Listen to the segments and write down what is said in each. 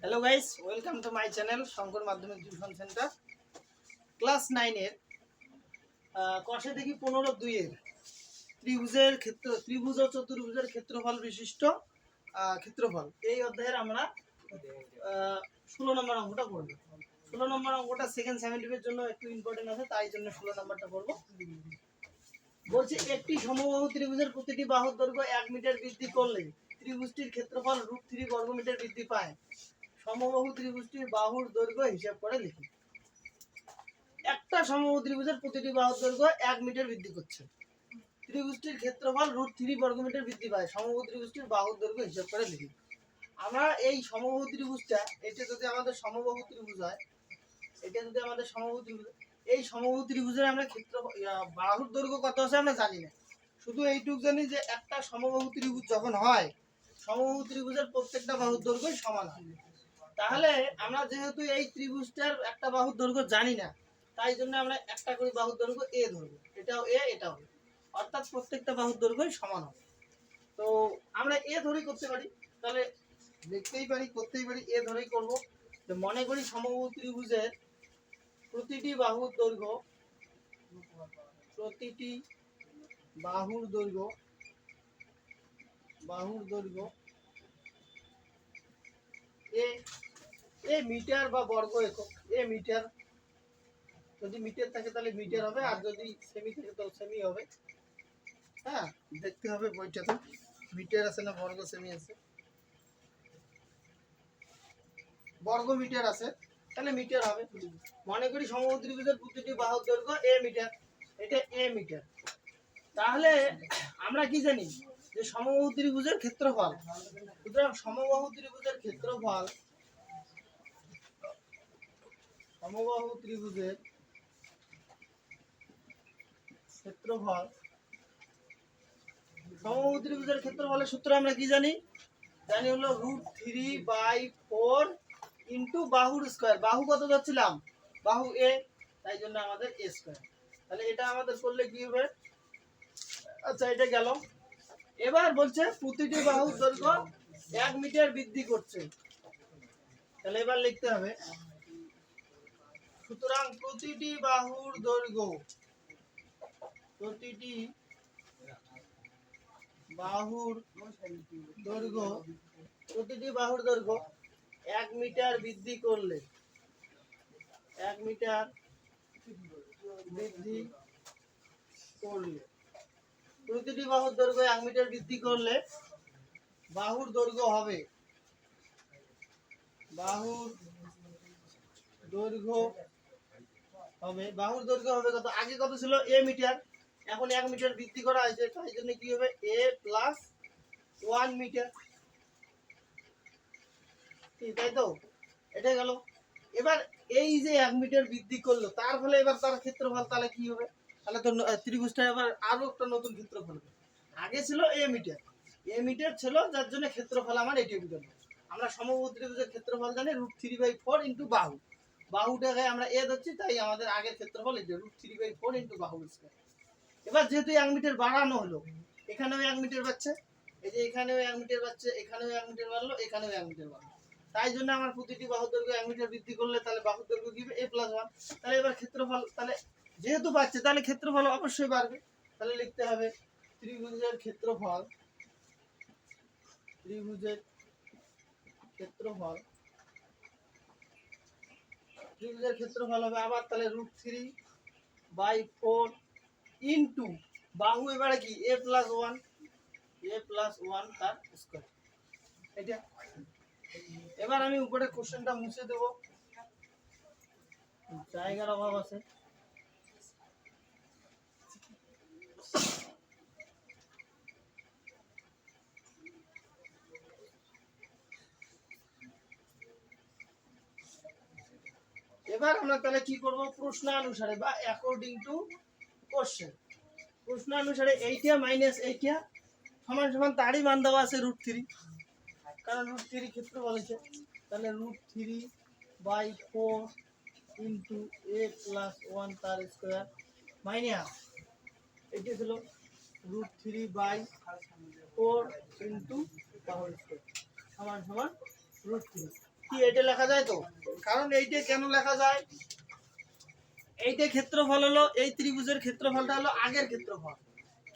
Hello guys, welcome to my channel Shankar মাধ্যমিক tuition centre. Class 9 এর কষে দেখি 15-2 এর ত্রিভুজ ও চতুর্ভুজের ক্ষেত্রফল বিশিষ্ট ক্ষেত্রফল এই অধ্যায়ের আমরা 16 নম্বর অঙ্কটা করব। 16 নম্বর অঙ্কটা সেকেন্ড সেমিস্টারের জন্য একটু ইম্পর্টেন্ট আছে, তাই জন্য 16 নম্বরটা করব। বলছে একটি সমবাহু ত্রিভুজের প্রতিটি বাহুর দৈর্ঘ্য 1 মিটার বৃদ্ধি করলে ত্রিভুজটির ক্ষেত্রফল √3 বর্গমিটার বৃদ্ধি পায়। সমবাহু ত্রিভুজটির বাহুর দৈর্ঘ্য হিসাব করে লিখি। একটা সমবাহু ত্রিভুজের প্রতিটি বাহুর দৈর্ঘ্য 1 মিটার বৃদ্ধি করছে, ত্রিভুজটির ক্ষেত্রফল √3 বর্গমিটার বৃদ্ধি পায়। সমবাহু ত্রিভুজটির বাহুর দৈর্ঘ্য হিসাব করে লিখি। আমরা এই সমবাহু ত্রিভুজটা, এটা যদি আমাদের সমবাহু ত্রিভুজ হয়, এটা যদি আমাদের সমবাহু ত্রিভুজ, এই সমবাহু ত্রিভুজের আমরা ক্ষেত্র বাহুর দৈর্ঘ্য কত আছে আমরা জানি না, শুধু এইটুকু জানি যে একটা সমবাহু ত্রিভুজ যখন হয়, সমবাহু ত্রিভুজের প্রত্যেকটা বাহুর দৈর্ঘ্য সমান হয়। তাহলে আমরা যেহেতু এই ত্রিভুজটার একটা বাহুর দৈর্ঘ্য জানি না, তাই জন্য আমরা একটা করে বাহুর দৈর্ঘ্য এ ধরবো, এটাও এ এটাও, অর্থাৎ প্রত্যেকটা বাহুর দৈর্ঘ্যই সমান হবে। তো আমরা এ ধরেই করতে পারি, তাহলে করতেই পারি এ ধরেই করব। মনে করি সমবাহু ত্রিভুজের প্রতিটি বাহুর দৈর্ঘ্য এ মিটার বা বর্গ একক। এ মিটার, যদি মিটার থাকে তাহলে মিটার হবে, আর যদি সেমি থাকে তাহলে সেমি হবে। হ্যাঁ, দেখতে হবে বইটাতে মিটার আছে না বর্গ সেমি আছে। বর্গ মিটার আছে, তাহলে মিটার হবে। মনে করি সমবাহু ত্রিভুজের প্রতিটি বাহুর দৈর্ঘ্য এ মিটার, এটা এ মিটার। তাহলে আমরা কি জানি যে সমবাহু ত্রিভুজের ক্ষেত্রফল, সুতরাং সমবাহু ত্রিভুজের ক্ষেত্রফল সমবাহু ত্রিভুজের ক্ষেত্রফলের সূত্র আমরা কি জানি হলো √3/4 ইন্টু বাহুর স্কয়ার। বাহু কত ধরছিলাম? বাহু এ, তাই জন্য আমাদের এ স্কয়ার। তাহলে এটা আমাদের করলে কি হবে? আচ্ছা, এটা গেল। এবার বলছে প্রতিটি বাহুর দৈর্ঘ্য 1 মিটার বৃদ্ধি করছে, তাহলে এবার লিখতে হবে, সুতরাং প্রতিটি বাহুর দৈর্ঘ্য 1 মিটার বৃদ্ধি করলে প্রতিটি বাহুর দৈর্ঘ্য 1 মিটার বৃদ্ধি করলে বাহুর দৈর্ঘ্য হবে কত? আগে কত ছিল? এ মিটার, এখন 1 মিটার বৃদ্ধি করা হয়েছে, তাই জন্য কি হবে? a প্লাস 1 মিটার, তাই তো? এটা গেল। এবার এই যে 1 মিটার বৃদ্ধি করলো, তার ফলে এবার তার ক্ষেত্রফল তাহলে কি হবে? তাহলে তো ত্রিভুজটা এবার আরো একটা নতুন ক্ষেত্রফল হবে। আগে ছিল এ মিটার ছিল, যার জন্য ক্ষেত্রফল আমার এটুকু গেল। আমরা সমবাহু ত্রিভুজের ক্ষেত্রফল জানি √3/4 ইন্টু বাহুটাকে আমরা এ ধরছি, তাই আমাদের আগের ক্ষেত্রফল এটা √3/4 ইন্টু বাহু স্কয়ার। এবার যেহেতু 1 মিটার বাড়ানো হলো, এখানেও 1 মিটার বাড়ছে, এই যে এখানেও 1 মিটার বাড়ছে, এখানেও 1 মিটার বাড়লো, এখানেও 1 মিটার বাড়লো, তাই জন্য আমার প্রতিটি বাহুর দৈর্ঘ্য 1 মিটার বৃদ্ধি করলে তাহলে বাহুর দৈর্ঘ্য কি হবে? a+1। তাহলে এবার ক্ষেত্রফল, তাহলে যেহেতু বাড়ছে তাহলে ক্ষেত্রফল অবশ্যই বাড়বে। তাহলে লিখতে হবে ত্রিভুজের ক্ষেত্রফল হবে আবার তাহলে √3/4 ইন্টু বাহু এবারে কি a+1 তার স্কয়ার। এটা এবার আমি উপরে কোশ্চেনটা মুছে দেব, জায়গার অভাব আছে। এবার আমরা তাহলে কি করব? প্রশ্নানুসারে বা অ্যাকর্ডিং টু কোশ্চেন, প্রশ্নানুসারে এইটা মাইনাস এইটা সমান সমান তারই মান দেওয়া আছে √3, কারণ √3 ক্ষেত্র বলেছে। তাহলে √3/4 ইন্টু a+1 তার স্কয়ার মাইনাস এইটা ছিল √3/4 ইন্টু বাহুর স্কয়ার সমান সমান √3। কি এইটা লেখা যায় তো? কারণ এইটা কেন লেখা যায়, এইটা ক্ষেত্রফল হলো, এই ত্রিভুজের ক্ষেত্রফলটা হলো আগের ক্ষেত্রফল।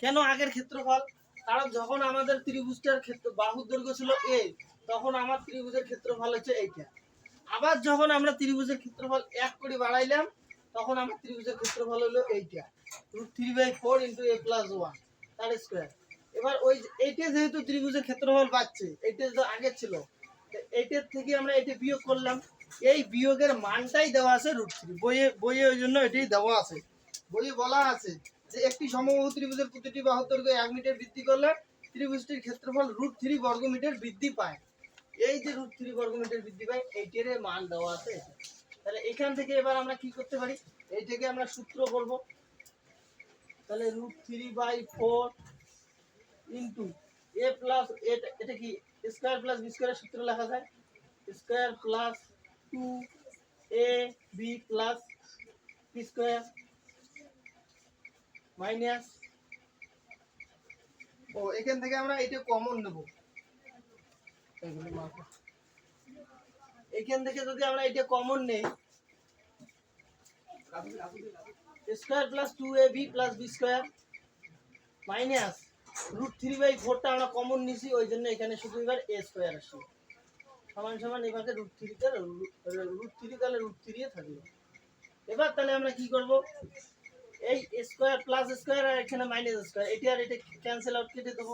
কেন আগের ক্ষেত্রফল? কারণ যখন আমাদের ত্রিভুজটার ক্ষেত্র বাহুর দৈর্ঘ্য ছিল a, তখন আমার ত্রিভুজের ক্ষেত্রফল হচ্ছে এইটা। আবার যখন আমরা ত্রিভুজের ক্ষেত্রফল 1 করে বাড়াইলাম, তখন আমার ত্রিভুজের ক্ষেত্রফল হলো এইটা, √3/4 * a+1 তার স্কয়ার। এবার ওই এইটা যেহেতু ত্রিভুজের ক্ষেত্রফল বাড়ছে, এইটা যে আগে ছিল, এইটার থেকে আমরা এটা বিয়োগ করলাম, এই বিয়োগের মানটাই দেওয়া আছে √3। বইয়ে ওই জন্য এটাই দেওয়া আছে। বইয়ে বলা আছে যে একটি সমবাহু ত্রিভুজের প্রতিটি বাহুর দৈর্ঘ্য 1 মিটার বৃদ্ধি করলে ত্রিভুজটির ক্ষেত্রফল √3 বর্গমিটার বৃদ্ধি পায়। এই যে √3 বর্গমিটার বৃদ্ধি পায়, এইটার মান দেওয়া আছে। তাহলে এখান থেকে এবার আমরা কি করতে পারি, এইটাকে আমরা সূত্র করব। তাহলে √3/4 ইনটু a প্লাস এটা কি স্কয়ার প্লাস বি স্কয়ারের সূত্র লেখা যায়, square plus 2ab plus B square minus, ও এখান থেকে আমরা এটা কমন নেব, এখান থেকে যদি আমরা এটা কমন নেই, square plus 2ab plus B square minus √3/4টা আমরা কমন নিছি, ওই জন্য এখানে শুধু এবার a স্কয়ার আসে সমান সমান এবারে √3 তে √3 তাহলে √3 এ থাকবে। এবার তাহলে আমরা কি করব, এই স্কয়ার প্লাস স্কয়ার আর এখানে মাইনাস স্কয়ার, এটা আর এটা ক্যান্সেল আউট কেটে দেব।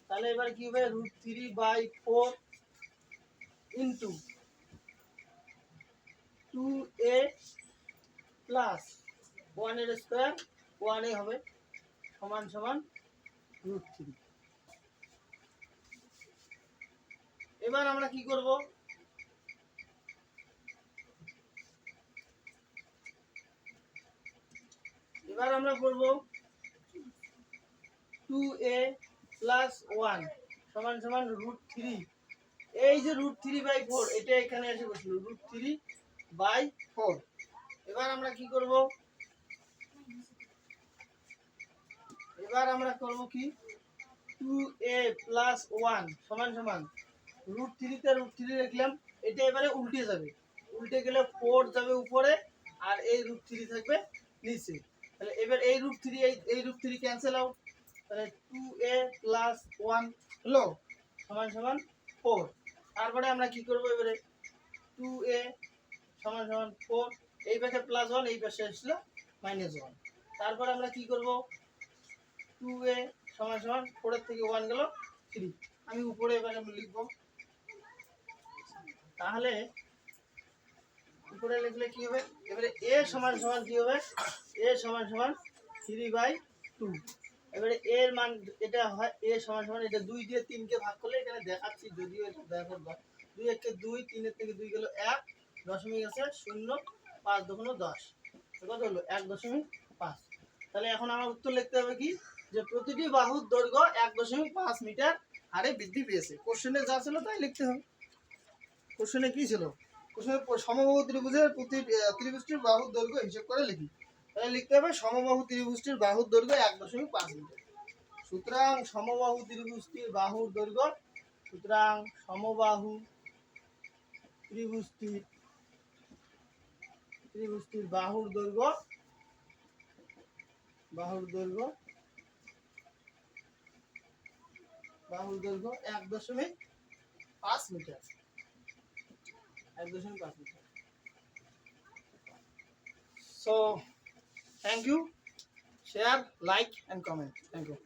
তাহলে এবার কি হবে, √3/4 ইনটু 2a প্লাস 1 এর স্কয়ার 1 এ হবে সমান সমান √3। এবার আমরা কি করব, এবার আমরা করব 2a প্লাস 1 সমান সমান √3। এই যে √3/4 এটা এখানে এসে বসলো √3/4। এবার আমরা কি করব, এবার আমরা করব কি 2a প্লাস 1 সমান সমান √3 তে √3 রাখলাম, এটা এবারে উল্টে যাবে, উল্টে গেলে 4 যাবে উপরে আর এই √3 থাকবে নিচে। তাহলে এবার এই √3 এই √3 ক্যান্সেল আউট, তাহলে 2a প্লাস 1 হলো সমান সমান 4। তারপরে আমরা কি করব, এবারে 2a সমান সমান 4, এই পাশে প্লাস 1 এই পাশে আসলো -1। তারপর আমরা কি করব, 2a সমান সমান 4 এর থেকে 1 গেল 3। আমি উপরে এবারে লিখব, তাহলে উপরে লিখলে কি হবে, এবারে a সমান সমান কি হবে, a সমান সমান 3/2। এবারে a এর মান এটা হয় a সমান সমান, এটা 2 দিয়ে 3 কে ভাগ করলে, এখানে দেখাচ্ছি যদিও এটা দেখো 2 এর থেকে 2, 3 এর থেকে 2 গেল 1, দশমিক আছে 0, 5 দুগুণ 10, কত হলো 1.5। তাহলে এখন আমার উত্তর লিখতে হবে কি, যে প্রতিটি বাহুর দৈর্ঘ্য 1.5 মিটার হারে বৃদ্ধি পেয়েছে। কোশ্চেনে যা ছিল তাই লিখতে হবে। কোশ্চেনে কি ছিল, কোশ্চেনে সমবাহু ত্রিভুজের প্রতি ত্রিভুজটির বাহুর দৈর্ঘ্য হিসাব করে লিখি। তাহলে লিখতে হবে সমবাহু ত্রিভুজটির বাহুর দৈর্ঘ্য 1.5 মিটার। সুতরাং সমবাহু ত্রিভুজটির বাহুর দৈর্ঘ্য, সুতরাং সমবাহু ত্রিভুজটির বাহুর দৈর্ঘ্য 1.5 metre. 1.5 metre. So thank you, share, like and comment. Thank you.